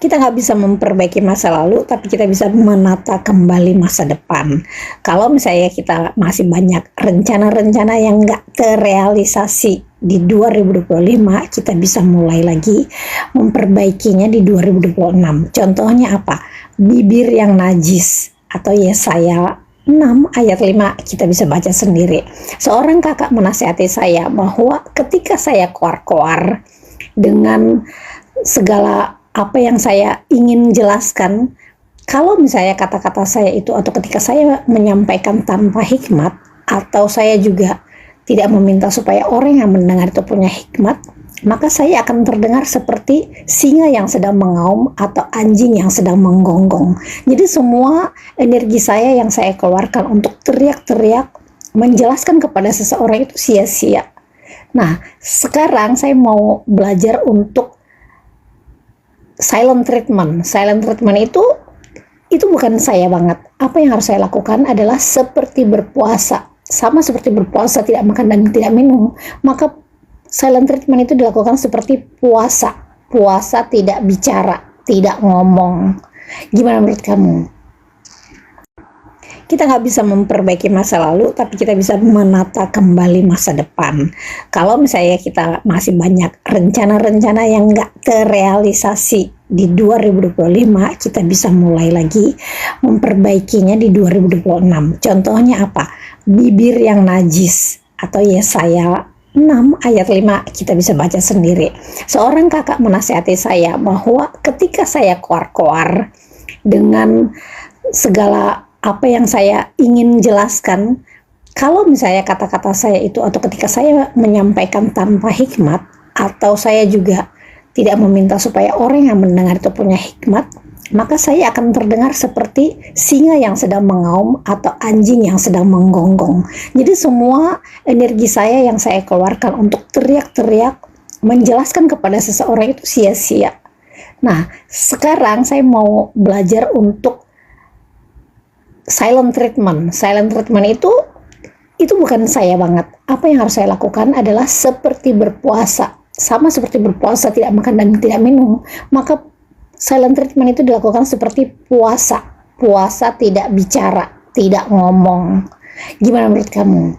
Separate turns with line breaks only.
Kita nggak bisa memperbaiki masa lalu, tapi kita bisa menata kembali masa depan. Kalau misalnya kita masih banyak rencana-rencana yang nggak terrealisasi di 2025, kita bisa mulai lagi memperbaikinya di 2026. Contohnya apa? Bibir yang najis atau Yesaya 6 ayat 5 kita bisa baca sendiri. Seorang kakak menasihati saya bahwa ketika saya koar-koar dengan segala apa yang saya ingin jelaskan, kalau misalnya kata-kata saya itu atau ketika saya menyampaikan tanpa hikmat, atau saya juga tidak meminta supaya orang yang mendengar itu punya hikmat, maka saya akan terdengar seperti singa yang sedang mengaum atau anjing yang sedang menggonggong. Jadi semua energi saya yang saya keluarkan untuk teriak-teriak menjelaskan kepada seseorang itu sia-sia. Nah, sekarang saya mau belajar untuk silent treatment. Silent treatment itu bukan saya banget. Apa yang harus saya lakukan adalah seperti berpuasa. Sama seperti berpuasa, tidak makan dan tidak minum. Maka silent treatment itu dilakukan seperti puasa. Puasa tidak bicara, tidak ngomong. Gimana menurut kamu? Kita nggak bisa memperbaiki masa lalu, tapi kita bisa menata kembali masa depan. Kalau misalnya kita masih banyak rencana-rencana yang nggak terrealisasi di 2025, kita bisa mulai lagi memperbaikinya di 2026. Contohnya apa? Bibir yang najis atau Yesaya 6 ayat 5 kita bisa baca sendiri. Seorang kakak menasihati saya bahwa ketika saya koar-koar dengan segala apa yang saya ingin jelaskan, kalau misalnya kata-kata saya itu atau ketika saya menyampaikan tanpa hikmat, atau saya juga tidak meminta supaya orang yang mendengar itu punya hikmat, maka saya akan terdengar seperti singa yang sedang mengaum atau anjing yang sedang menggonggong. Jadi semua energi saya yang saya keluarkan untuk teriak-teriak menjelaskan kepada seseorang itu sia-sia. Nah, sekarang saya mau belajar untuk silent treatment. Silent treatment itu bukan saya banget. Apa yang harus saya lakukan adalah seperti berpuasa. Sama seperti berpuasa, tidak makan dan tidak minum. Maka silent treatment itu dilakukan seperti puasa. Puasa tidak bicara, tidak ngomong. Gimana menurut kamu?